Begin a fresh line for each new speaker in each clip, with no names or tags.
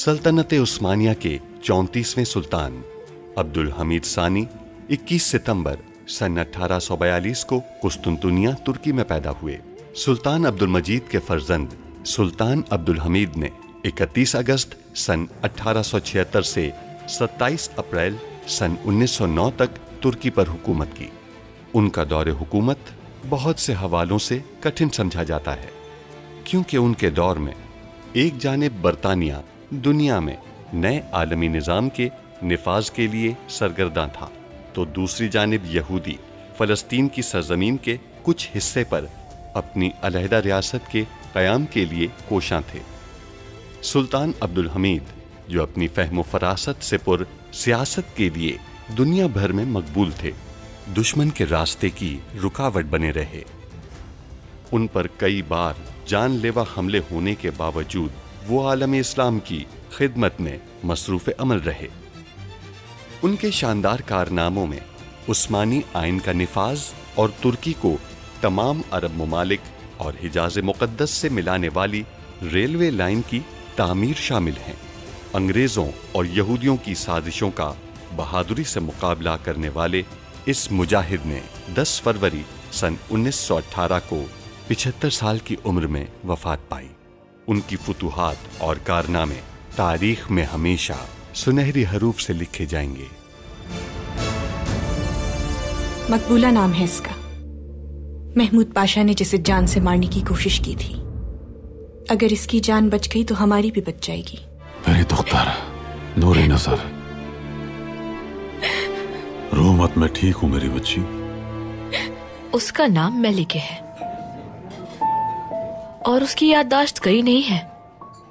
सल्तनत उस्मानिया के 34वें सुल्तान अब्दुल हमीद सानी 21 सितंबर सन 1842 को कुस्तुनतुनिया तुर्की में पैदा हुए। सुल्तान अब्दुल मजीद के फर्जंद सुल्तान अब्दुल हमीद ने 31 अगस्त सन 1876 से 27 अप्रैल सन 1909 तक तुर्की पर हुकूमत की। उनका दौरे हुकूमत बहुत से हवालों से कठिन समझा जाता है, क्योंकि उनके दौर में एक जानिब बरतानिया दुनिया में नए आलमी निज़ाम के निफाज के लिए सरगर्दा था, तो दूसरी जानिब यहूदी फ़लस्तीन की सरजमीन के कुछ हिस्से पर अपनी अलहदा रियासत के क़याम के लिए कोशां थे। सुल्तान अब्दुल हमीद, जो अपनी फ़हम फ़रासत से पुर सियासत के लिए दुनिया भर में मकबूल थे, दुश्मन के रास्ते की रुकावट बने रहे। उन पर कई बार जानलेवा हमले होने के बावजूद वो आलम इस्लाम की खिदमत में मसरूफ़ अमल रहे। उनके शानदार कारनामों में उस्मानी आइन का निफाज और तुर्की को तमाम अरब ममालिक और हिजाज मुक़द्दस से मिलाने वाली रेलवे लाइन की तामीर शामिल हैं। अंग्रेज़ों और यहूदियों की साजिशों का बहादुरी से मुकाबला करने वाले इस मुजाहिद ने 10 फरवरी सन 1918 को 75 साल की उम्र में वफात पाई। उनकी फुतूहात और कारनामे तारीख में हमेशा सुनहरी हरूफ से लिखे जाएंगे।
मकबूला नाम है इसका। महमूद पाशा ने जिसे जान से मारने की कोशिश की थी। अगर इसकी जान बच गई तो हमारी भी बच जाएगी।
मेरी दुख्तार नूरी नजर, रो मत, मैं ठीक हूँ मेरी बच्ची।
उसका नाम मेलिके है और उसकी याददाश्त कहीं नहीं है,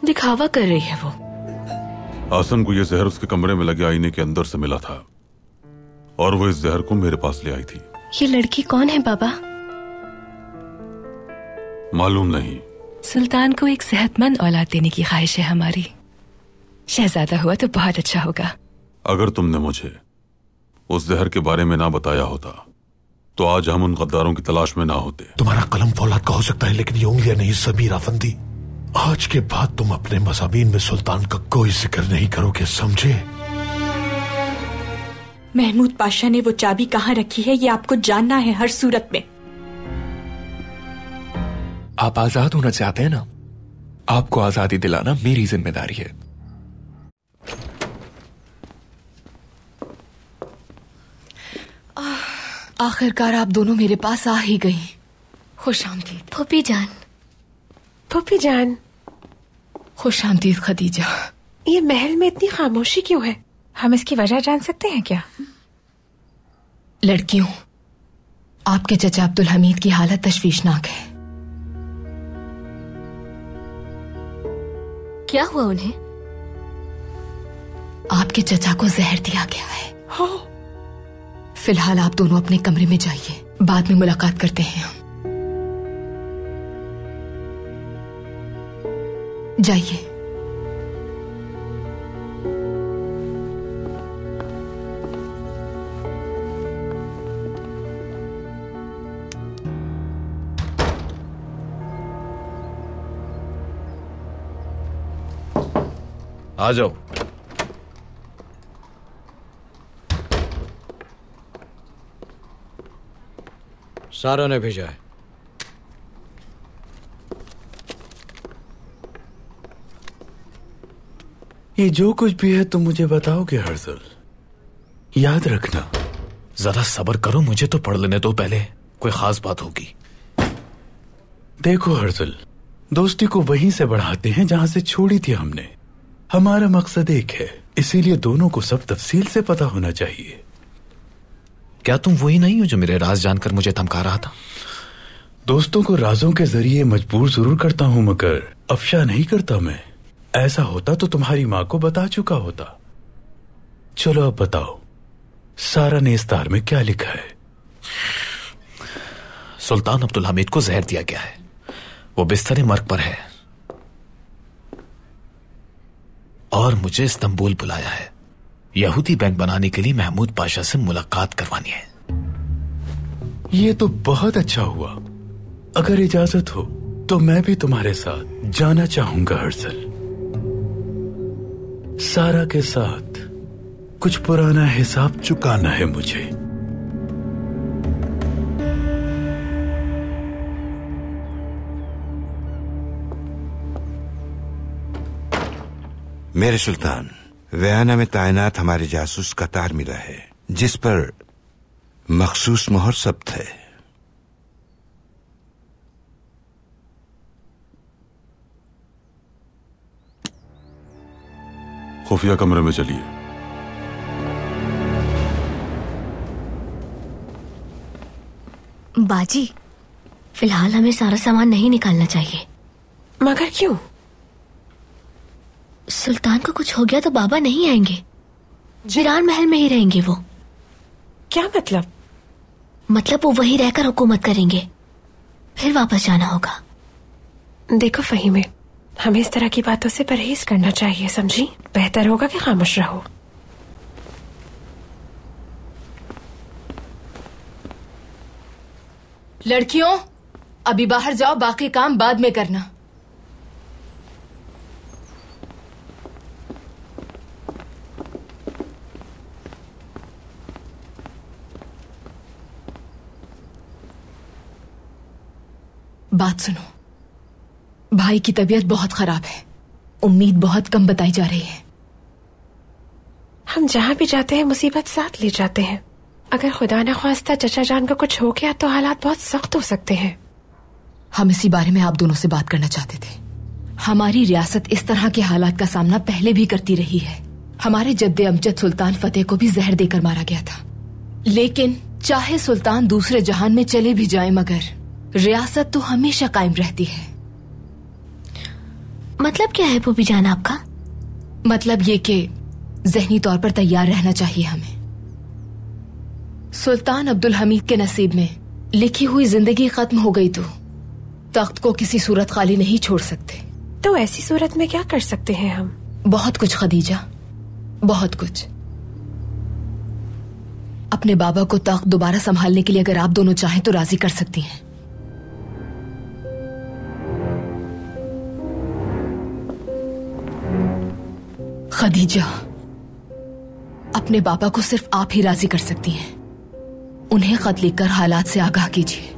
दिखावा कर रही है वो।
आसन को यह जहर उसके कमरे में लगे आईने के अंदर से मिला था और वो इस जहर को मेरे पास ले आई थी।
ये लड़की कौन है बाबा?
मालूम नहीं।
सुल्तान को एक सेहतमंद औलाद देने की ख्वाहिश है हमारी। शहजादा हुआ तो बहुत अच्छा होगा।
अगर तुमने मुझे उस जहर के बारे में ना बताया होता तो आज हम उन गद्दारों की तलाश में ना होते।
तुम्हारा कलम फौलाद का हो सकता है, लेकिन ये उंगलियां नहीं समीर अफंदी। आज के बाद तुम अपने मज़ामीन में सुल्तान का कोई जिक्र नहीं करोगे, समझे?
महमूद पाशा ने वो चाबी कहाँ रखी है ये आपको जानना है हर सूरत में।
आप आजाद होना चाहते हैं ना? आपको आजादी दिलाना मेरी जिम्मेदारी है।
आखिरकार आप दोनों मेरे पास आ ही गई। खुश आमदीद
फूफी जान।
फूफी जान।
खुश आमदीद खदीजा।
ये महल में इतनी खामोशी क्यों है?
हम इसकी वजह जान सकते हैं क्या?
लड़कियों, आपके चचा अब्दुल हमीद की हालत तशवीशनाक है।
क्या हुआ उन्हें?
आपके चचा को जहर दिया गया है।
हाँ।
फिलहाल आप दोनों अपने कमरे में जाइए, बाद में मुलाकात करते हैं हम। जाइए।
आ जाओ। सारा ने भेजा है।
ये जो कुछ भी है तुम मुझे बताओगे हर्जल। याद रखना।
जरा सब्र करो, मुझे तो पढ़ लेने दो पहले, कोई खास बात होगी।
देखो हर्जल, दोस्ती को वहीं से बढ़ाते हैं जहां से छोड़ी थी हमने। हमारा मकसद एक है, इसीलिए दोनों को सब तफसील से पता होना चाहिए।
क्या तुम वही नहीं हो जो मेरे राज जानकर मुझे धमका रहा था?
दोस्तों को राजों के जरिए मजबूर जरूर करता हूं, मगर अफशा नहीं करता मैं। ऐसा होता तो तुम्हारी माँ को बता चुका होता। चलो अब बताओ, सारा ने इस तार में क्या लिखा है?
सुल्तान अब्दुल हमीद को जहर दिया गया है, वो बिस्तर मर्ग पर है और मुझे इस्तांबुल बुलाया है। यहूदी बैंक बनाने के लिए महमूद पाशा से मुलाकात करवानी है।
ये तो बहुत अच्छा हुआ। अगर इजाजत हो तो मैं भी तुम्हारे साथ जाना चाहूंगा हर्जल। सारा के साथ कुछ पुराना हिसाब चुकाना है मुझे।
मेरे सुल्तान, वियना में तैनात हमारे जासूस का तार मिला है जिस पर मखसूस मोहर सब्त है।
खुफिया कमरे में चलिए।
बाजी, फिलहाल हमें सारा सामान नहीं निकालना चाहिए।
मगर क्यों?
सुल्तान को कुछ हो गया तो बाबा नहीं आएंगे, जिरान महल में ही रहेंगे वो।
क्या मतलब?
मतलब वो वहीं रहकर हुकूमत करेंगे, फिर वापस जाना होगा।
देखो फहीमे, हमें इस तरह की बातों से परहेज करना चाहिए, समझी? बेहतर होगा कि खामोश रहो।
लड़कियों, अभी बाहर जाओ, बाकी काम बाद में करना। बात सुनो, भाई की तबीयत बहुत खराब है, उम्मीद बहुत कम बताई जा रही है।
हम जहां भी जाते हैं मुसीबत साथ ले जाते हैं। अगर खुदा न ख्वास्ता चचा जान को कुछ हो गया तो हालात बहुत सख्त हो सकते हैं।
हम इसी बारे में आप दोनों से बात करना चाहते थे। हमारी रियासत इस तरह के हालात का सामना पहले भी करती रही है। हमारे जद्दे अमजद सुल्तान फतेह को भी जहर देकर मारा गया था, लेकिन चाहे सुल्तान दूसरे जहान में चले भी जाए मगर रियासत तो हमेशा कायम रहती है।
मतलब क्या है फूफी जान आपका?
मतलब ये कि ज़हनी तौर पर तैयार रहना चाहिए हमें। सुल्तान अब्दुल हमीद के नसीब में लिखी हुई जिंदगी खत्म हो गई तो तख्त को किसी सूरत खाली नहीं छोड़ सकते।
तो ऐसी सूरत में क्या कर सकते हैं हम?
बहुत कुछ खदीजा, बहुत कुछ। अपने बाबा को तख्त दोबारा संभालने के लिए अगर आप दोनों चाहें तो राजी कर सकती हैं। खदीजा, अपने बाबा को सिर्फ आप ही राजी कर सकती हैं। उन्हें खत लिखकर हालात से आगाह कीजिए।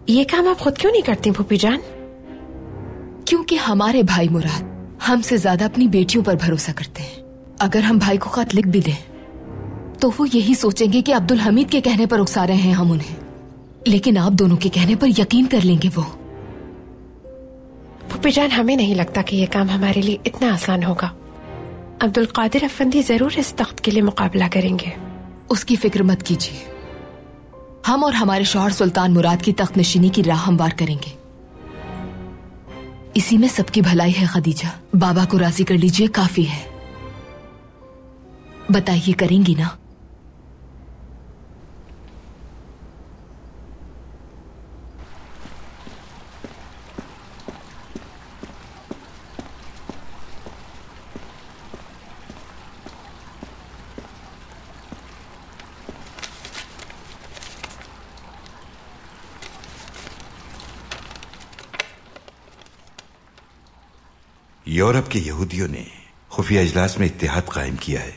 ये काम आप खुद क्यों नहीं करती फूफी जान?
क्योंकि हमारे भाई मुराद हमसे ज्यादा अपनी बेटियों पर भरोसा करते हैं। अगर हम भाई को खत लिख भी दें तो वो यही सोचेंगे कि अब्दुल हमीद के कहने पर उकसा रहे हैं हम उन्हें, लेकिन आप दोनों के कहने पर यकीन कर लेंगे वो।
फूफी जान, हमें नहीं लगता कि यह काम हमारे लिए इतना आसान होगा। अब्दुल कादिर अफंदी जरूर इस तख्त के लिए मुकाबला करेंगे।
उसकी फिक्र मत कीजिए, हम और हमारे शौहर सुल्तान मुराद की तख्त नशीनी की राह हमवार करेंगे। इसी में सबकी भलाई है खदीजा। बाबा को राजी कर लीजिए, काफी है। बताइए, करेंगी ना?
यूरोप के यहूदियों ने खुफिया इजलास में इत्तेहाद कायम किया है।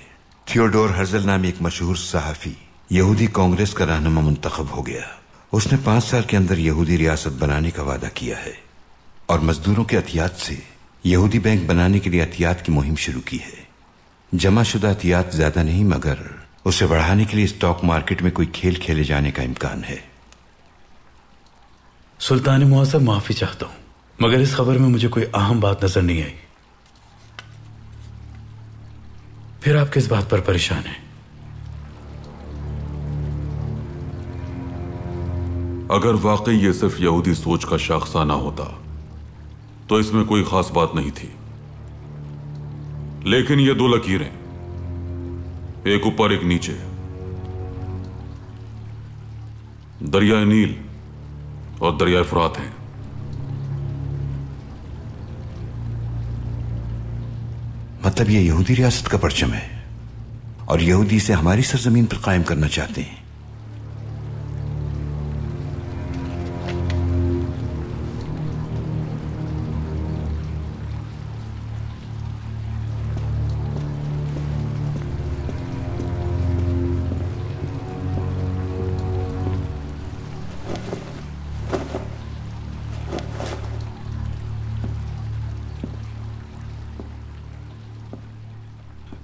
थियोडोर हर्जल नामी एक मशहूर सहाफी यहूदी कांग्रेस का रहनुमा मुंतखब हो गया। उसने 5 साल के अंदर यहूदी रियासत बनाने का वादा किया है और मजदूरों के अतियात से यहूदी बैंक बनाने के लिए अतियात की मुहिम शुरू की है। जमाशुदा अतियात ज्यादा नहीं, मगर उसे बढ़ाने के लिए स्टॉक मार्केट में कोई खेल खेले जाने का इम्कान है।
सुल्तान मुअज़्ज़म, माफी चाहता हूं, मगर इस खबर में मुझे कोई अहम बात नजर नहीं आई। फिर आप किस बात पर परेशान हैं?
अगर वाकई ये सिर्फ यहूदी सोच का शाखसाना होता तो इसमें कोई खास बात नहीं थी, लेकिन ये 2 लकीरें, एक ऊपर एक नीचे, दरिया नील और दरिया फुरात हैं।
मतलब ये यहूदी रियासत का परचम है और यहूदी इसे हमारी सरजमीन पर कायम करना चाहते हैं।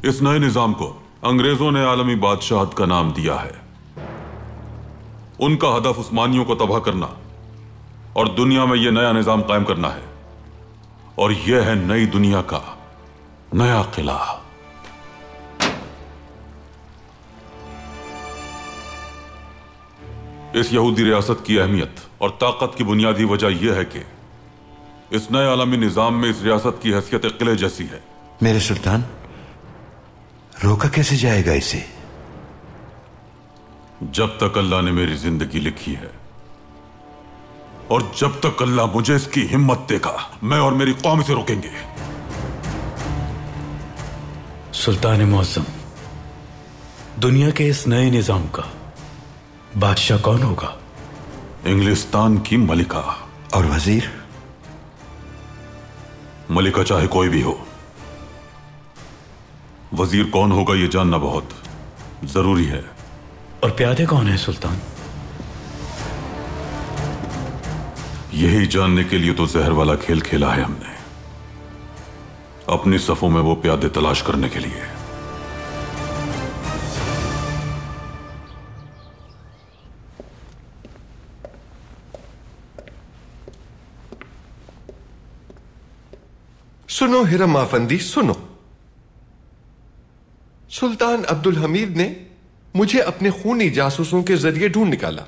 इस नए निजाम को अंग्रेजों ने आलमी बादशाहत का नाम दिया है। उनका हदफ उस्मानियों को तबाह करना और दुनिया में यह नया निजाम कायम करना है, और यह है नई दुनिया का नया किला। इस यहूदी रियासत की अहमियत और ताकत की बुनियादी वजह यह है कि इस नए आलमी निजाम में इस रियासत की हैसियत एक किले जैसी है।
मेरे सुल्तान, रोका कैसे जाएगा इसे?
जब तक अल्लाह ने मेरी जिंदगी लिखी है और जब तक अल्लाह मुझे इसकी हिम्मत देगा, मैं और मेरी कौम इसे रोकेंगे।
सुल्तान मुअज्जम, दुनिया के इस नए निजाम का बादशाह कौन होगा?
इंग्लिस्तान की मलिका।
और वजीर?
मलिका चाहे कोई भी हो, वजीर कौन होगा यह जानना बहुत जरूरी है।
और प्यादे कौन है सुल्तान?
यही जानने के लिए तो जहर वाला खेल खेला है हमने, अपनी सफों में वो प्यादे तलाश करने के लिए।
सुनो हिरम आफंदी, सुनो। सुल्तान अब्दुल हमीद ने मुझे अपने खूनी जासूसों के जरिए ढूंढ निकाला।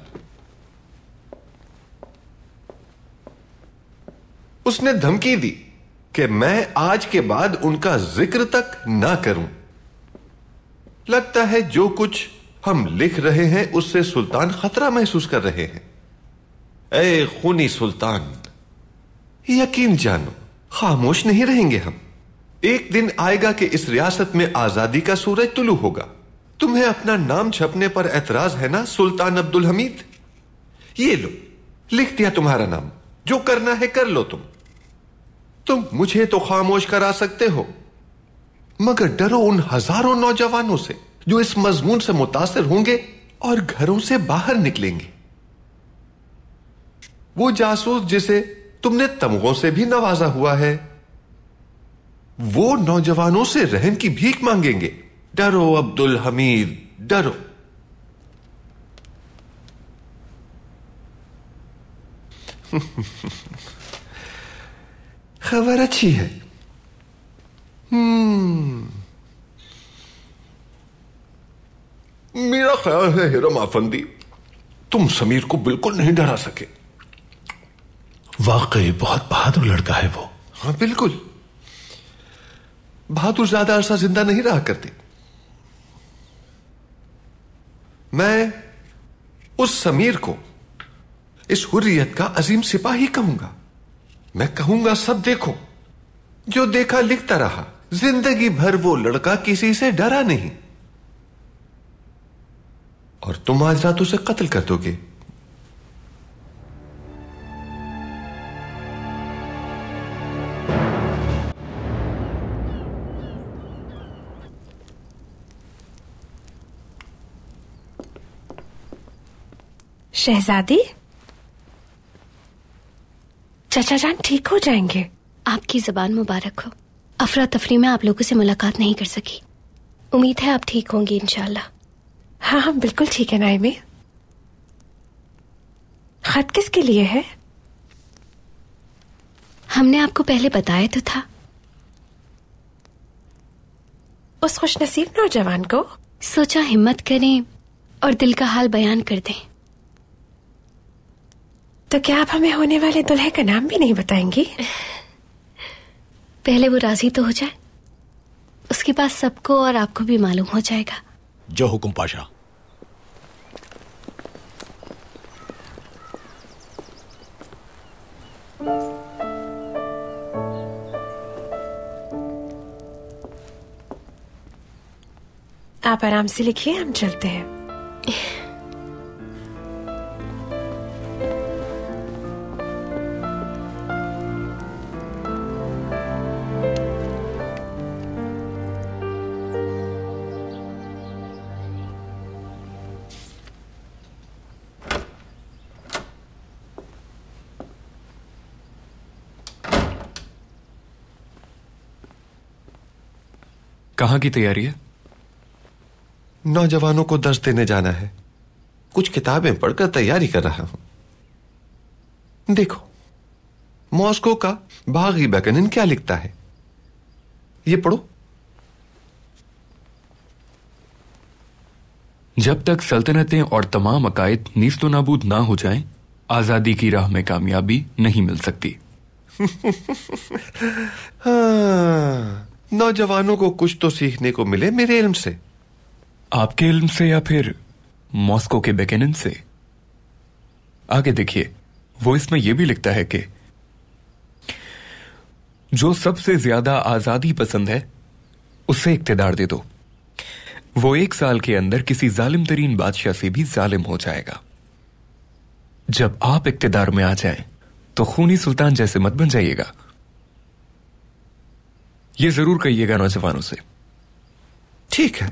उसने धमकी दी कि मैं आज के बाद उनका जिक्र तक ना करूं। लगता है जो कुछ हम लिख रहे हैं उससे सुल्तान खतरा महसूस कर रहे हैं। ए खूनी सुल्तान, यकीन जानो खामोश नहीं रहेंगे हम। एक दिन आएगा कि इस रियासत में आजादी का सूरज तुलू होगा। तुम्हें अपना नाम छपने पर एतराज है ना सुल्तान अब्दुल हमीद? ये लो, लिख दिया तुम्हारा नाम। जो करना है कर लो। तुम मुझे तो खामोश करा सकते हो, मगर डरो उन हजारों नौजवानों से जो इस मजमून से मुतासिर होंगे और घरों से बाहर निकलेंगे। वो जासूस जिसे तुमने तमगों से भी नवाजा हुआ है, वो नौजवानों से रहम की भीख मांगेंगे। डरो अब्दुल हमीद, डरो। खबर अच्छी है। मेरा ख्याल है हिरम आफंदी, तुम समीर को बिल्कुल नहीं डरा सके।
वाकई बहुत बहादुर लड़का है वो।
हाँ बिल्कुल, बहादुर ज्यादा अरसा जिंदा नहीं रहा करते। मैं उस समीर को इस हुर्रियत का अजीम सिपाही कहूंगा। मैं कहूंगा सब देखो, जो देखा लिखता रहा। जिंदगी भर वो लड़का किसी से डरा नहीं, और तुम आज रात उसे कत्ल कर दोगे।
शहजादी, चाचा जान ठीक हो जाएंगे।
आपकी जबान मुबारक हो। अफरा तफरी में आप लोगों से मुलाकात नहीं कर सकी। उम्मीद है आप ठीक होंगी इंशाल्लाह।
हाँ हाँ बिल्कुल ठीक है नाइमे। खत किसके लिए है?
हमने आपको पहले बताया तो था।
उस खुशनसीब नौजवान को।
सोचा हिम्मत करें और दिल का हाल बयान कर दें।
तो क्या आप हमें होने वाले दुल्हे का नाम भी नहीं बताएंगी?
पहले वो राजी तो हो जाए, उसके बाद सबको और आपको भी मालूम हो जाएगा।
जो हुकुम पाशा।
आप आराम से लिखिए, हम चलते हैं।
कहाँ की तैयारी है?
नौजवानों को दर्स देने जाना है। कुछ किताबें पढ़कर तैयारी कर रहा हूं। देखो, मॉस्को का बागी बैकनन क्या लिखता है, ये पढ़ो।
जब तक सल्तनतें और तमाम अकायद नीस्तो नाबूद ना हो जाएं, आजादी की राह में कामयाबी नहीं मिल सकती।
हाँ, नौजवानों को कुछ तो सीखने को मिले मेरे इल्म से।
आपके इल्म से या फिर मॉस्को के बैकनन से? आगे देखिए, वो इसमें यह भी लिखता है कि जो सबसे ज्यादा आजादी पसंद है उसे इक्तिदार दे दो। वो 1 साल के अंदर किसी जालिम तरीन बादशाह से भी जालिम हो जाएगा। जब आप इक्तिदार में आ जाएं तो खूनी सुल्तान जैसे मत बन जाइएगा। ये जरूर कहिएगा नौजवानों से।
ठीक है,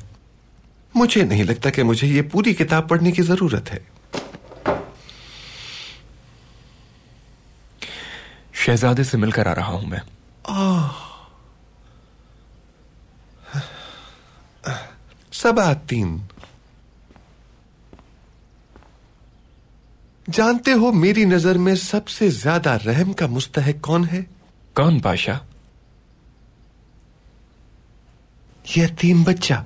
मुझे नहीं लगता कि मुझे ये पूरी किताब पढ़ने की जरूरत है।
शहजादे से मिलकर आ रहा हूं मैं।
सबातीन, जानते हो मेरी नजर में सबसे ज्यादा रहम का मुस्तहिक कौन है?
कौन पाशा?
यतीम बच्चा।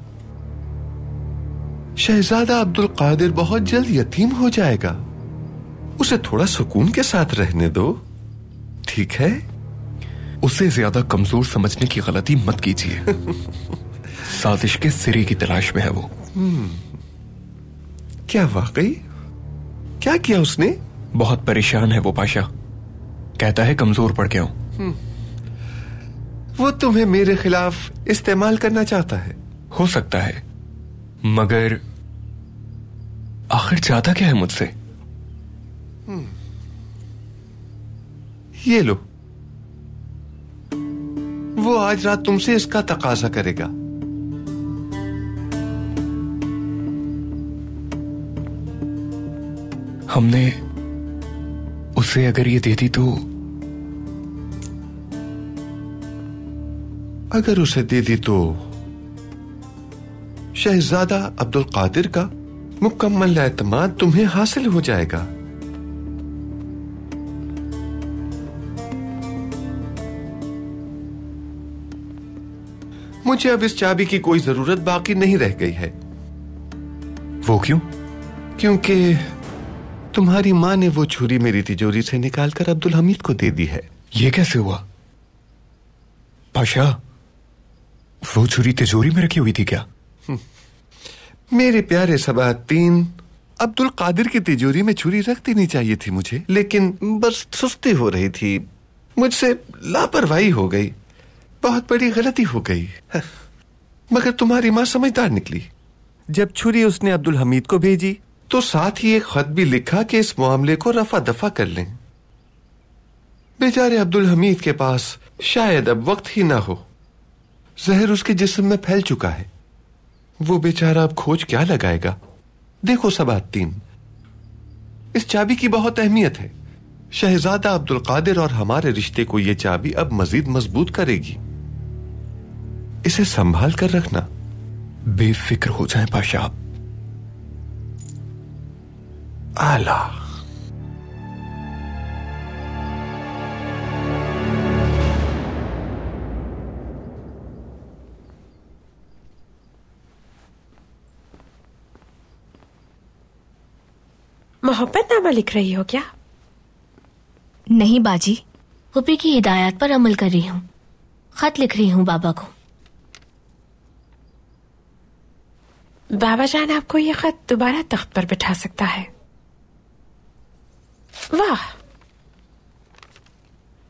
शहजादा अब्दुल कादिर बहुत जल्द यतीम हो जाएगा। उसे थोड़ा सुकून के साथ रहने दो, ठीक है?
उसे ज्यादा कमजोर समझने की गलती मत कीजिए। साजिश के सिरे की तलाश में है वो।
क्या वाकई? क्या किया उसने?
बहुत परेशान है वो पाशा। कहता है कमजोर पड़ गया हूं।
वो तुम्हें मेरे खिलाफ इस्तेमाल करना चाहता है।
हो सकता है, मगर आखिर चाहता क्या है मुझसे?
ये लो, वो आज रात तुमसे इसका तकाजा करेगा।
हमने उसे अगर ये दे दी तो?
अगर उसे दे दी तो शहजादा अब्दुल कादिर का मुकम्मल एतमाद तुम्हें हासिल हो जाएगा। मुझे अब इस चाबी की कोई जरूरत बाकी नहीं रह गई है।
वो क्यों?
क्योंकि तुम्हारी मां ने वो छुरी मेरी तिजोरी से निकालकर अब्दुल हमीद को दे दी है।
ये कैसे हुआ? पाशा, वो छुरी तिजोरी में रखी हुई थी क्या?
मेरे प्यारे सबातीन, अब्दुल कादिर की तिजोरी में छुरी रख देनी चाहिए थी मुझे, लेकिन बस सुस्ती हो रही थी, मुझसे लापरवाही हो गई, बहुत बड़ी गलती हो गई। मगर तुम्हारी मां समझदार निकली। जब छुरी उसने अब्दुल हमीद को भेजी तो साथ ही एक खत भी लिखा कि इस मामले को रफा दफा कर लें। बेचारे अब्दुल हमीद के पास शायद अब वक्त ही ना हो। जहर उसके जिस्म में फैल चुका है। वो बेचारा अब खोज क्या लगाएगा? देखो सबातीन, इस चाबी की बहुत अहमियत है। शहजादा अब्दुल कादिर और हमारे रिश्ते को यह चाबी अब मजीद मजबूत करेगी। इसे संभाल कर रखना।
बेफिक्र हो जाए पाशा आप।
आला।
मोहब्बतनामा लिख रही हो क्या?
नहीं बाजी, फूफी की हिदायत पर अमल कर रही हूँ। खत लिख रही हूँ बाबा को।
बाबा जान आपको ये खत दोबारा तख्त पर बिठा सकता है। वाह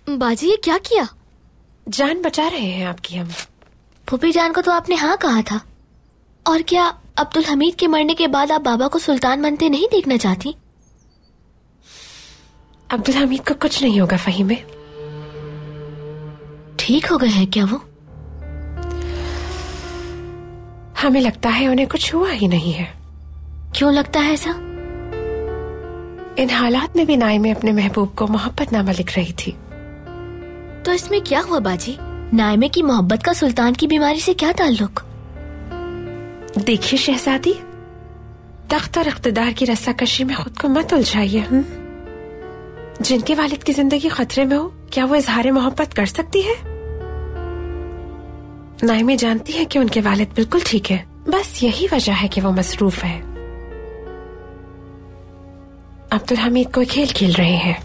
बाजी, ये क्या किया?
जान बचा रहे हैं आपकी हम।
फूफी जान को तो आपने हाँ कहा था। और क्या अब्दुल हमीद के मरने के बाद आप बाबा को सुल्तान बनते नहीं देखना चाहती?
अब्दुल हमीद को कुछ नहीं होगा फहीमे।
ठीक हो गए हैं क्या वो?
हमें लगता है उन्हें कुछ हुआ ही नहीं है।
क्यों लगता है ऐसा?
इन हालात में भी नाइमे अपने महबूब को मोहब्बतनामा लिख रही थी।
तो इसमें क्या हुआ बाजी? नायमे की मोहब्बत का सुल्तान की बीमारी से क्या ताल्लुक?
देखिए शहजादी, तख्त और इख्तिदार की रस्साकशी में खुद को मत उलझाइए। जिनके वालिद की जिंदगी खतरे में हो, क्या वो इजहार मोहब्बत कर सकती है? नायमे जानती है कि उनके वालिद बिल्कुल ठीक है, बस यही वजह है कि वो मसरूफ है। अब्दुल हमीद कोई खेल खेल रहे हैं।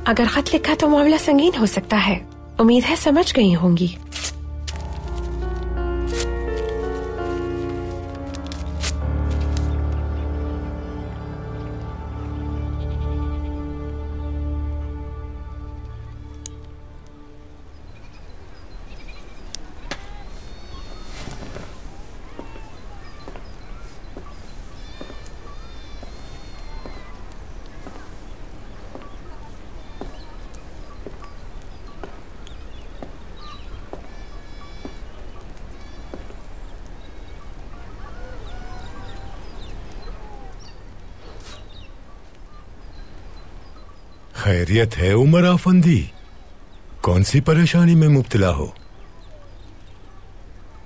अगर खत लिखा तो मामला संगीन हो सकता है। उम्मीद है समझ गई होंगी।
खैरियत है उमर आफंदी? कौन सी परेशानी में मुब्तला हो?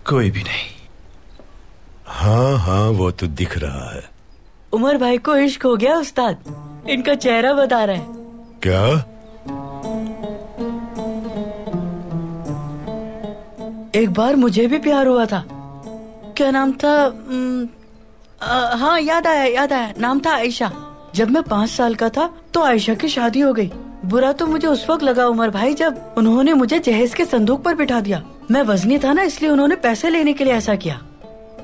कोई भी नहीं।
हाँ हाँ, वो तो दिख रहा है।
उमर भाई को इश्क हो गया उस्ताद, इनका चेहरा बता रहा है।
क्या?
एक बार मुझे भी प्यार हुआ था। क्या नाम था? हाँ याद आया, नाम था आयशा। जब मैं 5 साल का था तो आयशा की शादी हो गई। बुरा तो मुझे उस वक्त लगा उमर भाई, जब उन्होंने मुझे जहेज के संदूक पर बिठा दिया। मैं वजनी था ना, इसलिए उन्होंने पैसे लेने के लिए ऐसा किया।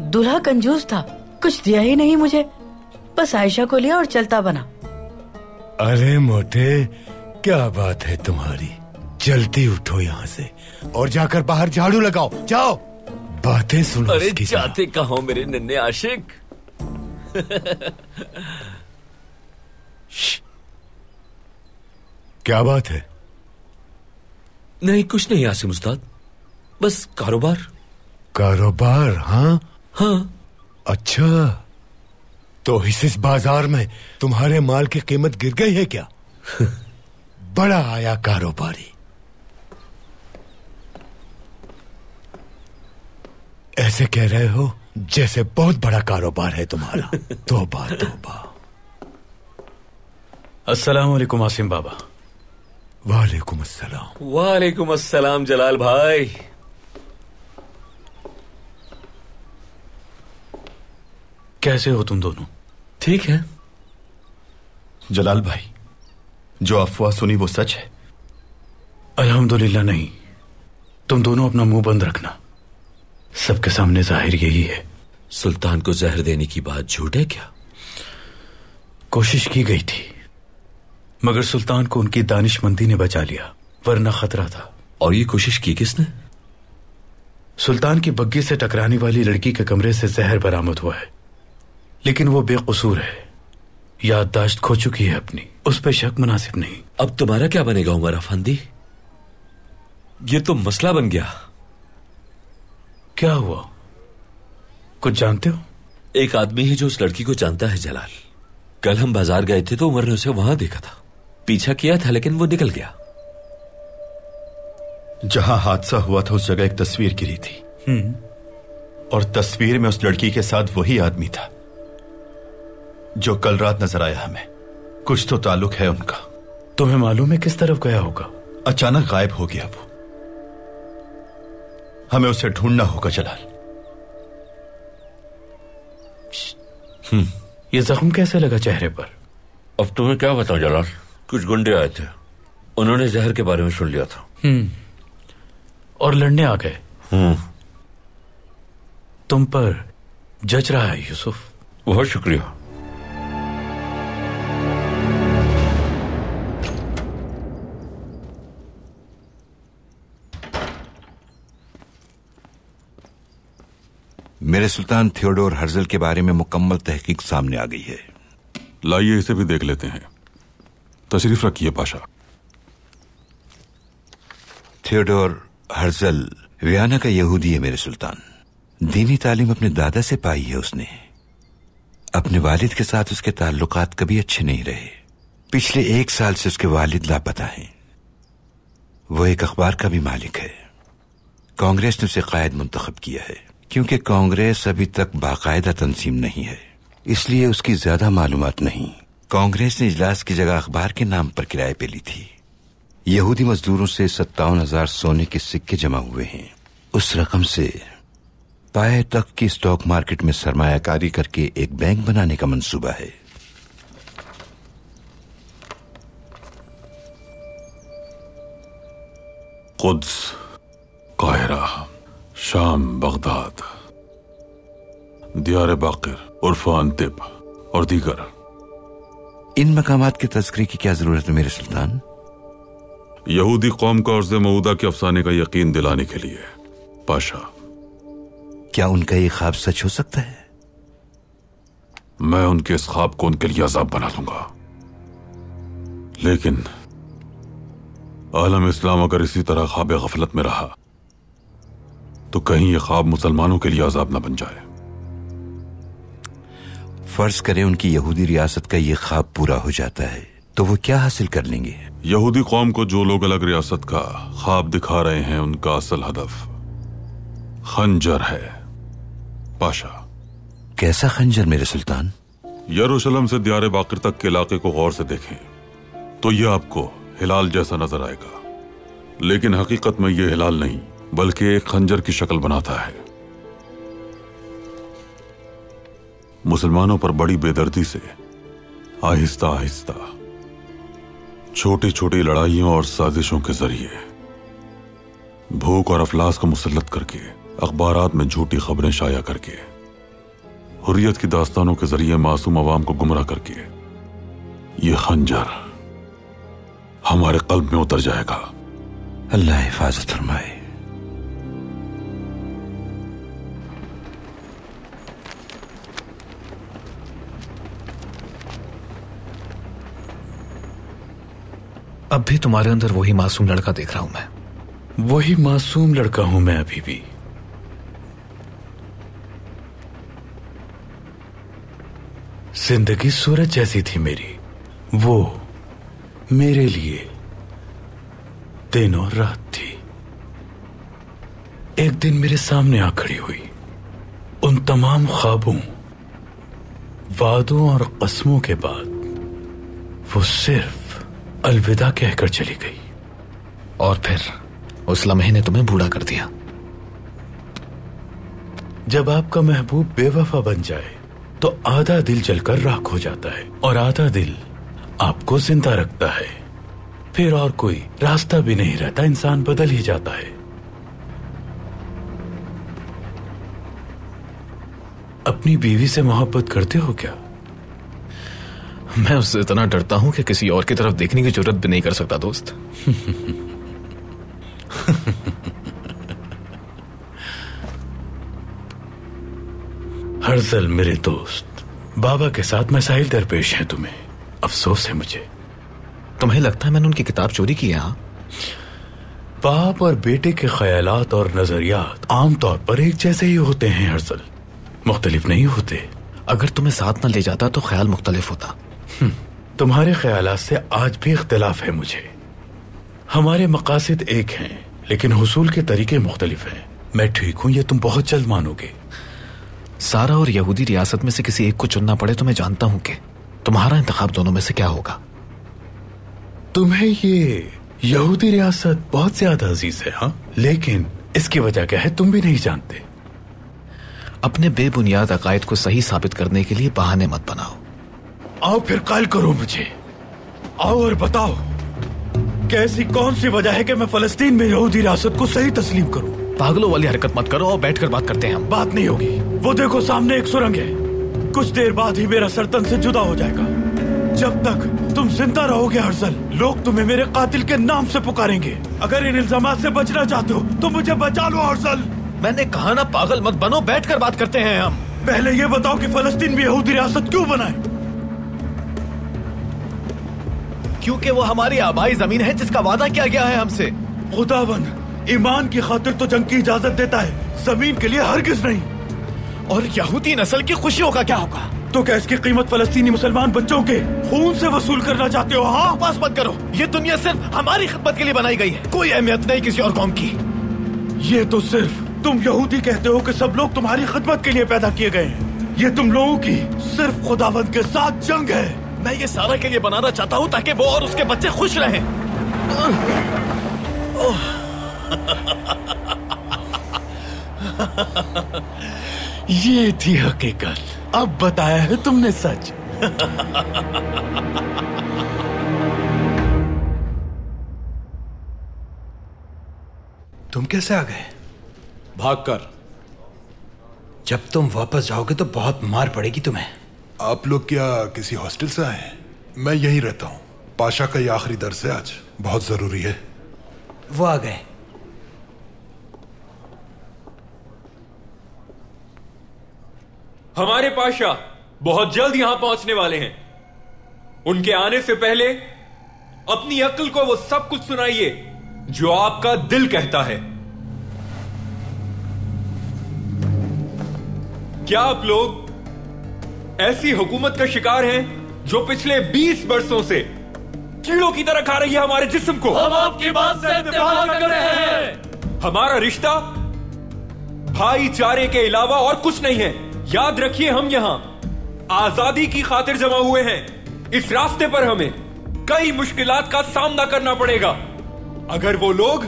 दूल्हा कंजूस था, कुछ दिया ही नहीं मुझे, बस आयशा को लिया और चलता बना।
अरे मोटे, क्या बात है तुम्हारी। जल्दी उठो यहाँ से और जाकर बाहर झाड़ू लगाओ। जाओ, बातें सुनो।
अरे जाते कहाँ मेरे नन्हे आशिक।
क्या बात है?
नहीं कुछ नहीं आसिम उस्ताद, बस कारोबार।
कारोबार? हाँ
हाँ।
अच्छा, तो इस बाजार में तुम्हारे माल की कीमत गिर गई है क्या? बड़ा आया कारोबारी। ऐसे कह रहे हो जैसे बहुत बड़ा कारोबार है तुम्हारा। तौबा तौबा।
अस्सलाम वालेकुम आसिम बाबा।
वालेकुम अस्सलाम।
वालेकुम अस्सलाम जलाल भाई।
कैसे हो तुम दोनों?
ठीक है।
जलाल भाई, जो अफवाह सुनी वो सच है?
अल्हम्दुलिल्लाह नहीं। तुम दोनों अपना मुंह बंद रखना, सबके सामने जाहिर यही है।
सुल्तान को जहर देने की बात झूठ है क्या?
कोशिश की गई थी, मगर सुल्तान को उनकी दानिशमंदी ने बचा लिया, वरना खतरा था।
और ये कोशिश की किसने?
सुल्तान की बग्गी से टकराने वाली लड़की के कमरे से जहर बरामद हुआ है, लेकिन वो बेकसूर है, याददाश्त खो चुकी है अपनी, उस पर शक मुनासिब नहीं।
अब तुम्हारा क्या बनेगा उमर अफंदी? ये तो मसला बन गया।
क्या हुआ, कुछ जानते हो?
एक आदमी है जो उस लड़की को जानता है जलाल। कल हम बाजार गए थे तो उमर ने उसे वहां देखा था, पीछा किया था लेकिन वो निकल गया।
जहां हादसा हुआ था उस जगह एक तस्वीर गिरी थी, और तस्वीर में उस लड़की के साथ वही आदमी था जो कल रात नजर आया हमें। कुछ तो ताल्लुक है उनका।
तुम्हें मालूम है किस तरफ गया होगा?
अचानक गायब हो गया वो। हमें उसे ढूंढना होगा जलाल।
ये जख्म कैसे लगा चेहरे पर?
अब तुम्हें क्या बताऊं जलाल, कुछ गुंडे आए थे, उन्होंने जहर के बारे में सुन लिया था।
और लड़ने आ गए। तुम पर जच रहा है यूसुफ।
बहुत शुक्रिया।
मेरे सुल्तान थियोडोर हर्जल के बारे में मुकम्मल तहकीक सामने आ गई है।
लाइए इसे भी देख लेते हैं। तशरीफ रखिए पाशा।
थियोडोर हर्जल वियना का यहूदी है मेरे सुल्तान। दीनी तालीम अपने दादा से पाई है उसने। अपने वालिद के साथ उसके ताल्लुकात कभी अच्छे नहीं रहे। पिछले 1 साल से उसके वालिद लापता हैं। वो एक अखबार का भी मालिक है। कांग्रेस ने उसे कायद मुंतखब किया है। क्योंकि कांग्रेस अभी तक बाकायदा तंजीम नहीं है, इसलिए उसकी ज्यादा मालूमात नहीं। कांग्रेस ने इजलास की जगह अखबार के नाम पर किराए पे ली थी। यहूदी मजदूरों से 57,000 सोने के सिक्के जमा हुए हैं। उस रकम से पाए तक की स्टॉक मार्केट में सरमायाकारी करके एक बैंक बनाने का मंसूबा है।
कुद्स, काहिरा, शाम, बगदाद, दियार बाकिर, उर्फा अंतिब और दीगर।
इन मकामात के तज़किरे की क्या जरूरत है मेरे सुल्तान?
यहूदी कौम को अर्ज़ मऊदा के अफसाने का यकीन दिलाने के लिए पाशा।
क्या उनका ये ख्वाब सच हो सकता है?
मैं उनके इस ख्वाब को उनके लिए अज़ाब बना दूंगा, लेकिन आलम इस्लाम अगर इसी तरह ख्वाब गफलत में रहा तो कहीं ये ख्वाब मुसलमानों के लिए अज़ाब न बन जाए।
फर्ज करें उनकी यहूदी रियासत का ये ख्वाब पूरा हो जाता है तो वो क्या हासिल कर लेंगे?
यहूदी कौम को जो लोग अलग रियासत का ख्वाब दिखा रहे हैं, उनका असल हदफ खंजर है पाशा।
कैसा खंजर मेरे सुल्तान?
यरूशलेम से दियार बाकिर तक के इलाके को गौर से देखें तो यह आपको हिलाल जैसा नजर आएगा, लेकिन हकीकत में यह हिलाल नहीं बल्कि एक खंजर की शक्ल बनाता है। मुसलमानों पर बड़ी बेदर्दी से आहिस्ता आहिस्ता छोटी छोटी लड़ाइयों और साजिशों के जरिए भूख और अफलास को मुसल्लत करके, अखबारात में झूठी खबरें शाया करके, हुर्रियत की दास्तानों के जरिए मासूम अवाम को गुमराह करके ये खंजर हमारे कल्ब में उतर जाएगा।
अल्लाह हिफाजत फरमाए।
अब भी तुम्हारे अंदर वही मासूम लड़का देख रहा हूं मैं।
वही मासूम लड़का हूं मैं अभी भी। जिंदगी सूरज जैसी थी मेरी, वो मेरे लिए दिन और रात थी। एक दिन मेरे सामने आ खड़ी हुई, उन तमाम ख्वाबों, वादों और कसमों के बाद वो सिर्फ अलविदा कहकर चली गई।
और फिर उस लम्हे ने तुम्हें बूढ़ा कर दिया।
जब आपका महबूब बेवफा बन जाए तो आधा दिल जलकर राख हो जाता है और आधा दिल आपको जिंदा रखता है। फिर और कोई रास्ता भी नहीं रहता, इंसान बदल ही जाता है। अपनी बीवी से मोहब्बत करते हो क्या?
मैं उससे इतना डरता हूं कि किसी और की तरफ देखने की जरूरत भी नहीं कर सकता दोस्त।
हर्जल मेरे दोस्त, बाबा के साथ मसाइल दरपेश हैं तुम्हें, अफसोस है मुझे।
तुम्हें लगता है मैंने उनकी किताब चोरी की है?
बाप और बेटे के ख्यालात और नजरियात आमतौर पर एक जैसे ही होते हैं हर्जल, मुख्तलिफ नहीं होते।
अगर तुम्हें साथ न ले जाता तो ख्याल मुख्तलिफ होता।
तुम्हारे ख्यालात से आज भी इख्तिलाफ है मुझे। हमारे मकासद एक हैं लेकिन हुसूल के तरीके मुख्तलिफ हैं। मैं ठीक हूं, ये तुम बहुत जल्द मानोगे।
सारा और यहूदी रियासत में से किसी एक को चुनना पड़े तो मैं जानता हूं कि तुम्हारा इंतखाब दोनों में से क्या होगा।
तुम्हें ये यहूदी रियासत बहुत ज्यादा अजीज है, हाँ? लेकिन इसकी वजह क्या है तुम भी नहीं जानते।
अपने बेबुनियाद अकायद को सही साबित करने के लिए बहाने मत बनाओ।
आओ फिर कायल करो मुझे, आओ और बताओ कि ऐसी कौन सी वजह है कि मैं फलस्तीन में यहूदी रियासत को सही तस्लीम करूं।
पागलों वाली हरकत मत करो और बैठकर बात करते हैं हम।
बात नहीं होगी, वो देखो सामने एक सुरंग है, कुछ देर बाद ही मेरा सर तन से जुदा हो जाएगा। जब तक तुम जिंदा रहोगे हर्जल, लोग तुम्हें मेरे कातिल के नाम से पुकारेंगे। अगर इन इल्जामात से बचना चाहते हो तो मुझे बचा लो हर्जल।
मैंने कहा ना पागल मत बनो, बैठकर बात करते हैं हम।
पहले ये बताओ कि फलस्तीन में यहूदी रियासत क्यों बनाए?
क्योंकि वो हमारी आबाई जमीन है जिसका वादा किया गया है हमसे।
खुदावन ईमान की खातिर तो जंग की इजाजत देता है, जमीन के लिए हरगिज नहीं।
और यहूदी नस्ल की खुशियों का क्या होगा?
तो क्या इसकी कीमत फलस्तीनी मुसलमान बच्चों के खून से वसूल करना चाहते हो? हाँ,
बस मत करो। ये दुनिया सिर्फ हमारी खिदमत के लिए बनाई गई है, कोई अहमियत नहीं किसी और कौम की।
ये तो सिर्फ तुम यहूदी कहते हो कि सब लोग तुम्हारी खिदमत के लिए पैदा किए गए हैं। ये तुम लोगों की सिर्फ खुदावंद के साथ जंग है।
मैं ये सारा के लिए बनाना चाहता हूँ ताकि वो और उसके बच्चे खुश रहें।
ये थी हकीकत, अब बताया है तुमने सच।
तुम कैसे आ गए?
भागकर।
जब तुम वापस जाओगे तो बहुत मार पड़ेगी तुम्हें।
आप लोग क्या किसी हॉस्टल से आए हैं? मैं यहीं रहता हूँ। पाशा का ये आखिरी दर्स है आज, बहुत जरूरी है।
वो आ गए।
हमारे पाशा बहुत जल्द यहां पहुंचने वाले हैं। उनके आने से पहले अपनी अक्ल को वो सब कुछ सुनाइए जो आपका दिल कहता है। क्या आप लोग ऐसी हुकूमत का शिकार हैं जो पिछले 20 वर्षों से कीड़ों की तरह खा रही है हमारे जिस्म को?
हम आपकी बात से इत्तेफाक कर रहे हैं।
हमारा रिश्ता भाईचारे के अलावा और कुछ नहीं है। याद रखिए, हम यहां आजादी की खातिर जमा हुए हैं। इस रास्ते पर हमें कई मुश्किलात का सामना करना पड़ेगा। अगर वो लोग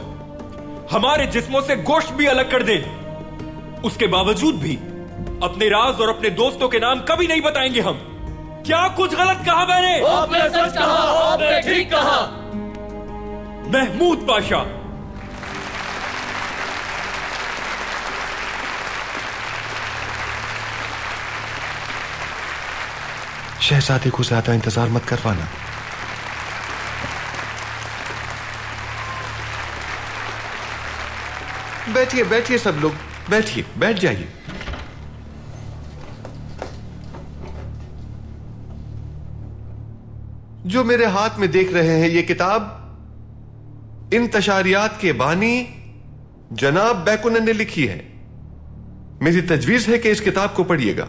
हमारे जिस्मों से गोश्त भी अलग कर दें, उसके बावजूद भी अपने राज और अपने दोस्तों के नाम कभी नहीं बताएंगे हम। क्या कुछ गलत कहा मैंने?
आपने सच कहा, आपने ठीक कहा।
महमूद पाशा।
शहजादे को ज्यादा इंतजार मत करवाना। बैठिए बैठिए सब लोग, बैठिए, बैठ जाइए। जो मेरे हाथ में देख रहे हैं ये किताब इन तशारियात के बानी जनाब बैकुनन ने लिखी है। मेरी तजवीज है कि इस किताब को पढ़िएगा।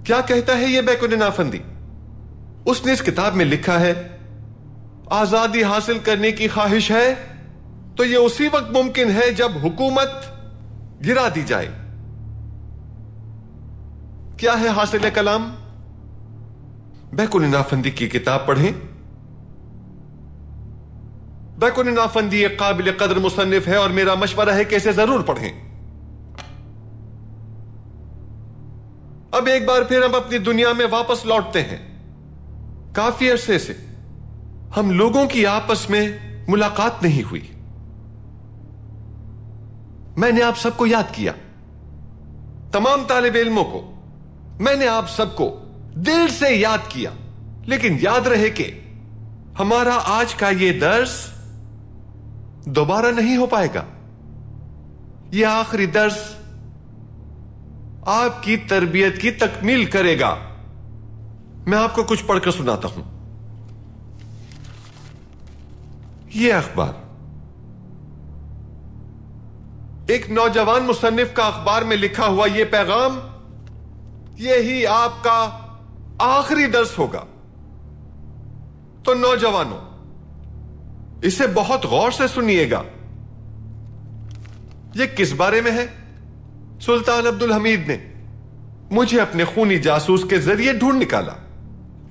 क्या कहता है ये बैकुनन आफंदी? उसने इस किताब में लिखा है, आजादी हासिल करने की ख्वाहिश है तो यह उसी वक्त मुमकिन है जब हुकूमत गिरा दी जाए। क्या है हासिल कलाम? बैकुनन आफंदी की किताब पढ़ें। बैकुनन आफंदी एक काबिल कदर मुसन्निफ है और मेरा मशवरा है कि इसे जरूर पढ़ें। अब एक बार फिर हम अपनी दुनिया में वापस लौटते हैं। काफी अरसे से हम लोगों की आपस में मुलाकात नहीं हुई। मैंने आप सबको याद किया, तमाम तालिब इल्मों को मैंने आप सबको दिल से याद किया। लेकिन याद रहे कि हमारा आज का यह दर्स दोबारा नहीं हो पाएगा। यह आखिरी दर्स आपकी तरबियत की तकमील करेगा। मैं आपको कुछ पढ़कर सुनाता हूं। यह अखबार एक नौजवान मुसन्निफ का अखबार में लिखा हुआ यह पैगाम, यही आपका आखिरी दर्स होगा। तो नौजवानों, इसे बहुत गौर से सुनिएगा। यह किस बारे में है? सुल्तान अब्दुल हमीद ने मुझे अपने खूनी जासूस के जरिए ढूंढ निकाला।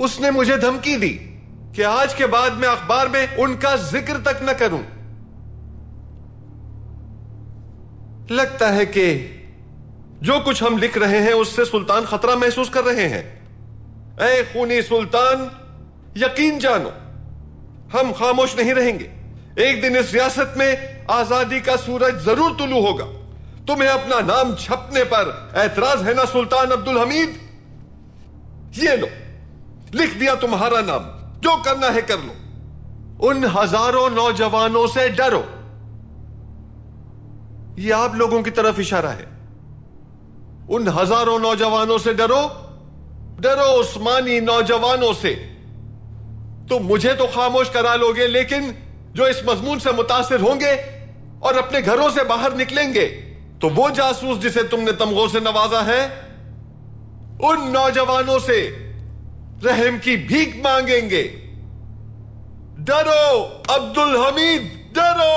उसने मुझे धमकी दी कि आज के बाद मैं अखबार में उनका जिक्र तक न करूं। लगता है कि जो कुछ हम लिख रहे हैं उससे सुल्तान खतरा महसूस कर रहे हैं। ऐ खूनी सुल्तान, यकीन जानो हम खामोश नहीं रहेंगे। एक दिन इस रियासत में आजादी का सूरज जरूर तुलू होगा। तुम्हें अपना नाम छपने पर ऐतराज है ना सुल्तान अब्दुल हमीद? ये लो, लिख दिया तुम्हारा नाम। जो करना है कर लो। उन हजारों नौजवानों से डरो। ये आप लोगों की तरफ इशारा है। उन हजारों नौजवानों से डरो, डरो उस्मानी नौजवानों से। तुम मुझे तो खामोश करा लोगे, लेकिन जो इस मजमून से मुतासिर होंगे और अपने घरों से बाहर निकलेंगे तो वो जासूस जिसे तुमने तमगों से नवाजा है, उन नौजवानों से रहम की भीख मांगेंगे। डरो अब्दुल हमीद, डरो।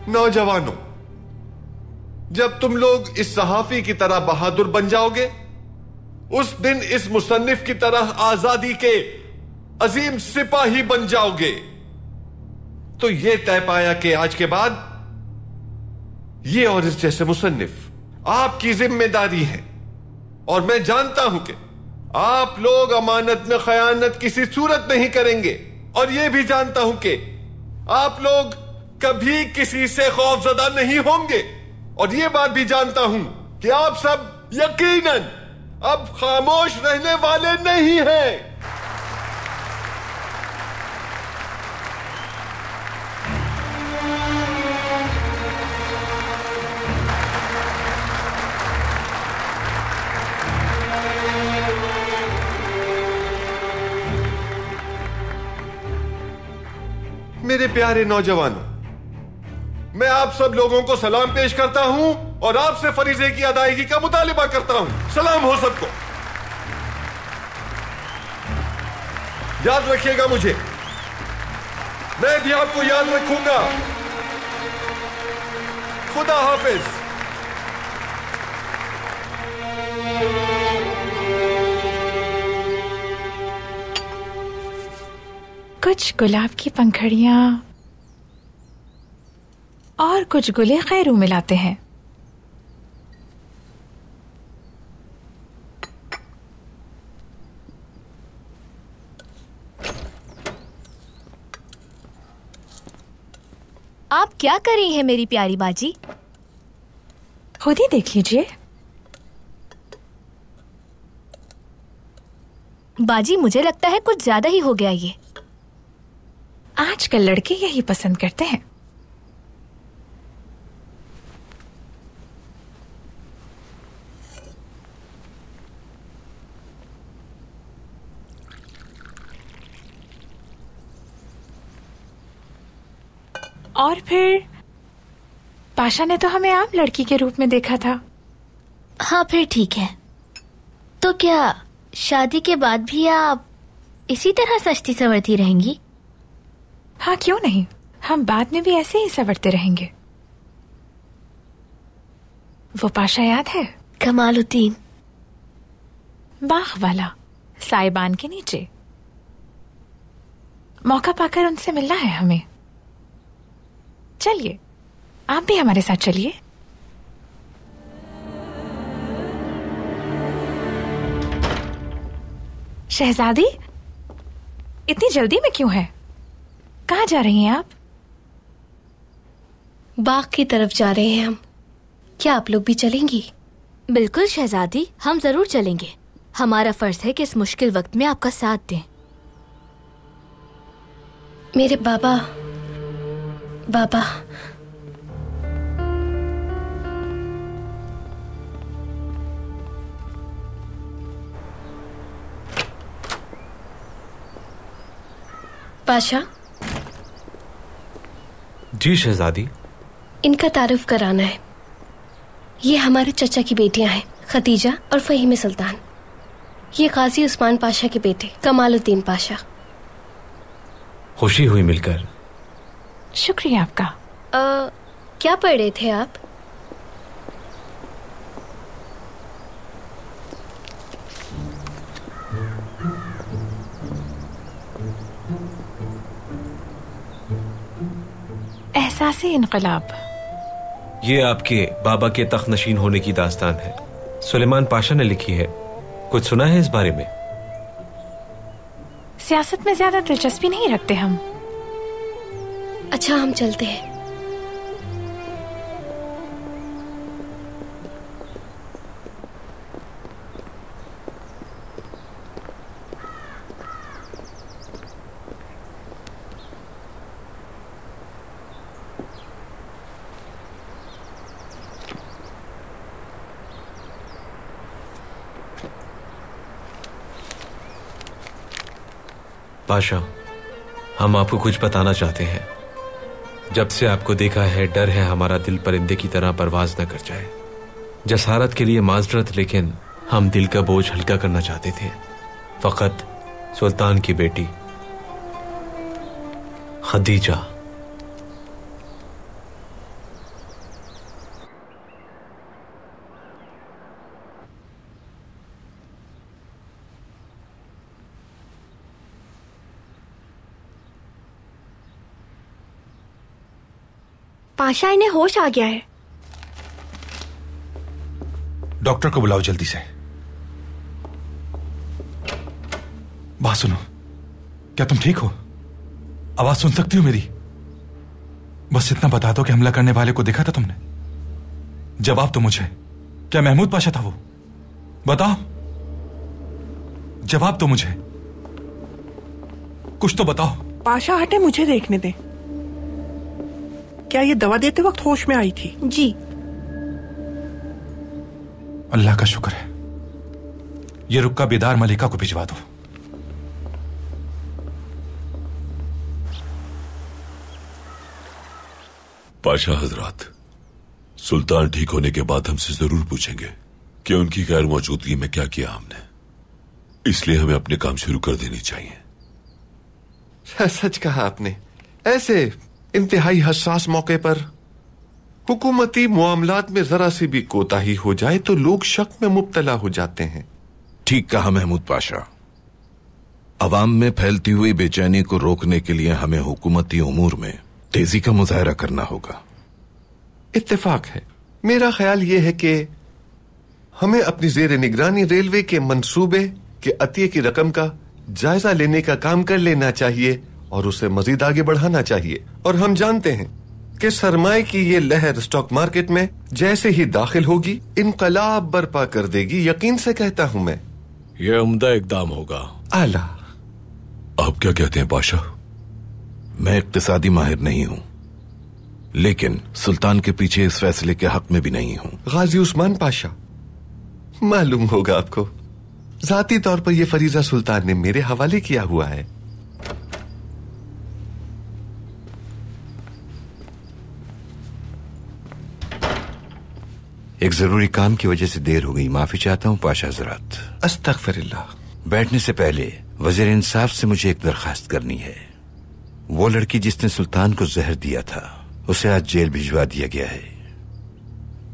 नौजवानों, जब तुम लोग इस सहाफी की तरह बहादुर बन जाओगे, उस दिन इस मुसन्निफ की तरह आजादी के अजीम सिपाही बन जाओगे। तो यह तय पाया कि आज के बाद ये और इस जैसे मुसन्निफ आपकी जिम्मेदारी है। और मैं जानता हूं कि आप लोग अमानत में खयानत किसी सूरत नहीं करेंगे, और यह भी जानता हूं कि आप लोग कभी किसी से खौफजदा नहीं होंगे। और यह बात भी जानता हूं कि आप सब यकीनन अब खामोश रहने वाले नहीं हैं। मेरे प्यारे नौजवानों, मैं आप सब लोगों को सलाम पेश करता हूं और आपसे फरीजे की अदायगी का मुतालिबा करता हूं। सलाम हो सबको। याद रखिएगा मुझे, मैं भी आपको याद रखूंगा। खुदा हाफिज।
कुछ गुलाब की पंखड़ियां और कुछ गुले खैरू मिलाते हैं।
आप क्या कर रही हैं मेरी प्यारी बाजी?
खुद ही देख लीजिए।
बाजी, मुझे लगता है कुछ ज्यादा ही हो गया ये।
आजकल लड़के यही पसंद करते हैं। और फिर पाशा ने तो हमें आम लड़की के रूप में देखा था।
हाँ, फिर ठीक है। तो क्या शादी के बाद भी आप इसी तरह सजती संवरती रहेंगी?
हाँ, क्यों नहीं। हम बाद में भी ऐसे ही संवरते रहेंगे। वो पाशा याद है?
कमालुद्दीन,
बाग वाला, साइबान के नीचे। मौका पाकर उनसे मिलना है हमें। चलिए, आप भी हमारे साथ चलिए। शहजादी, इतनी जल्दी में क्यों है? कहाँ जा रही हैं आप?
बाग की तरफ जा रहे हैं हम। क्या आप लोग भी चलेंगी? बिल्कुल शहजादी, हम जरूर चलेंगे। हमारा फर्ज है कि इस मुश्किल वक्त में आपका साथ दें। मेरे बाबा पाशा।
जी शहजादी।
इनका तारुफ कराना है। ये हमारे चचा की बेटियां हैं, खतीजा और फहीम सुल्तान। ये काजी उस्मान पाशा के बेटे कमालुद्दीन पाशा।
खुशी हुई मिलकर।
शुक्रिया आपका।
क्या पढ़ रहे थे आप?
एहसास-ए इनकलाब।
ये आपके बाबा के तख्त नशीन होने की दास्तान है। सुलेमान पाशा ने लिखी है। कुछ सुना है इस बारे में?
सियासत में ज्यादा दिलचस्पी नहीं रखते हम।
अच्छा, हम चलते हैं।
पाशा, हम आपको कुछ बताना चाहते हैं। जब से आपको देखा है, डर है हमारा दिल परिंदे की तरह परवाज न कर जाए। जसारत के लिए माजरत, लेकिन हम दिल का बोझ हल्का करना चाहते थे। फकत सुल्तान की बेटी खदीजा
पाशा, इन्हें होश आ गया है।
डॉक्टर को बुलाओ जल्दी से। बात सुनो, क्या तुम ठीक हो? आवाज सुन सकती हो मेरी? बस इतना बता दो कि हमला करने वाले को देखा था तुमने? जवाब दो मुझे, क्या महमूद पाशा था वो? बताओ, जवाब दो मुझे, कुछ तो बताओ।
पाशा हटे, मुझे देखने दे। क्या ये दवा देते वक्त होश में आई थी?
जी।
अल्लाह का शुक्र है। ये रुक्का बेदार मलिका को भिजवा दो।
पाशा हजरात, सुल्तान ठीक होने के बाद हमसे जरूर पूछेंगे कि उनकी गैर मौजूदगी में क्या किया हमने, इसलिए हमें अपने काम शुरू कर देनी चाहिए।
सच कहा आपने। ऐसे इंतहाई हसास मौके पर हुकूमती मामलात में जरा सी भी कोताही हो जाए तो लोग शक में मुब्तला हो जाते हैं।
ठीक कहा महमूद पाशा। अवाम में फैलती हुई बेचैनी को रोकने के लिए हमें हुकूमती उमूर में तेजी का मुजाहरा करना होगा।
इत्तेफाक है। मेरा ख्याल यह है कि हमें अपनी जेर निगरानी रेलवे के मंसूबे के अतिये की रकम का जायजा लेने का काम कर लेना चाहिए और उसे मजीद आगे बढ़ाना चाहिए। और हम जानते हैं कि सरमाए की ये लहर स्टॉक मार्केट में जैसे ही दाखिल होगी इनकलाब बर्पा कर देगी। यकीन से कहता हूं मैं,
यह उम्दा इकदाम होगा।
आला।
आप क्या कहते हैं पाशा?
मैं इक्तिसादी माहिर नहीं हूं, लेकिन सुल्तान के पीछे इस फैसले के हक में भी नहीं हूं।
गाजी उस्मान पाशा, मालूम होगा आपको, जाती तौर पर यह फरीजा सुल्तान ने मेरे हवाले किया हुआ है।
एक जरूरी काम की वजह से देर हो गई, माफी चाहता हूं पाशा हजरात।
अस्तगफिरुल्लाह।
बैठने से पहले वजीर इंसाफ से मुझे एक दरखास्त करनी है। वो लड़की जिसने सुल्तान को जहर दिया था, उसे आज जेल भिजवा दिया गया है।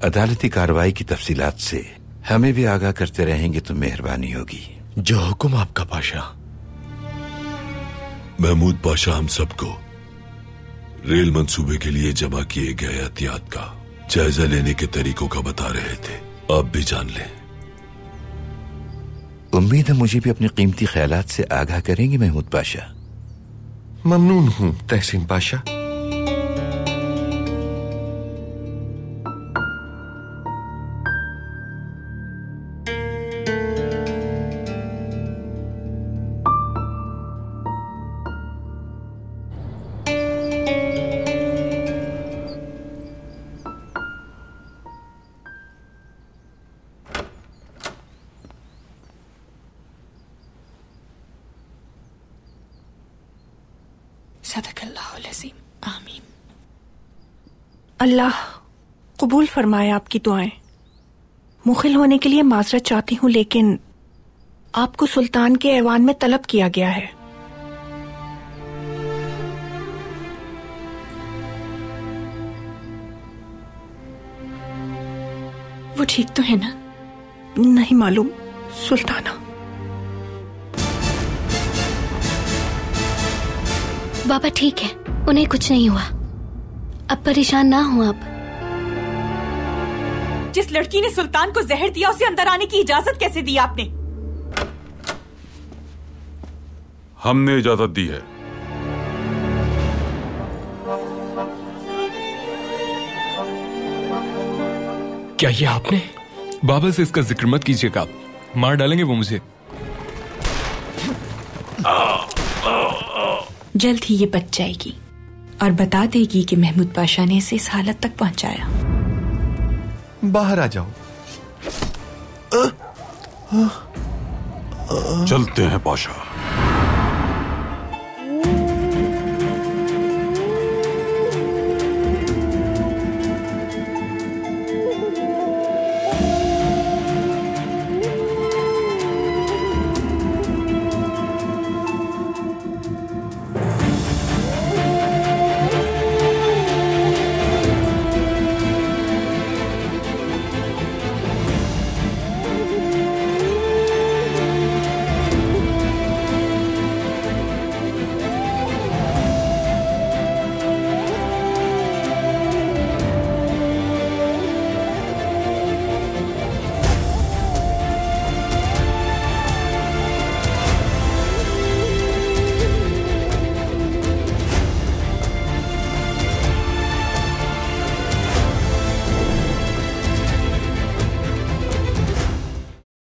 अदालती कार्रवाई की तफसीलात से हमें भी आगाह करते रहेंगे तो मेहरबानी होगी।
जो हुक्म आपका पाशा।
महमूद पाशा हम सबको रेल मंसूबे के लिए जमा किए गए एहतियात का जायजा लेने के तरीकों का बता रहे थे, आप भी जान लें।
उम्मीद है मुझे भी अपने कीमती ख्यालात से आगाह करेंगे महमूद पाशा।
ममनून हूं तहसीन पाशा।
अल्लाह कबूल फरमाए आपकी दुआएं। मुखिल होने के लिए माजरत चाहती हूँ, लेकिन आपको सुल्तान के ऐवान में तलब किया गया है।
वो ठीक तो है ना?
नहीं मालूम सुल्ताना।
बाबा ठीक है, उन्हें कुछ नहीं हुआ। अब परेशान ना हो आप।
जिस लड़की ने सुल्तान को जहर दिया उसे अंदर आने की इजाजत कैसे दी आपने?
हमने इजाजत दी है।
क्या ये आपने? बाबा से इसका जिक्र मत कीजिएगा, मार डालेंगे वो मुझे।
जल्द ही ये बच जाएगी और बता देगी कि महमूद पाशा ने इसे इस हालत तक पहुंचाया।
बाहर आ जाओ।
चलते हैं पाशा।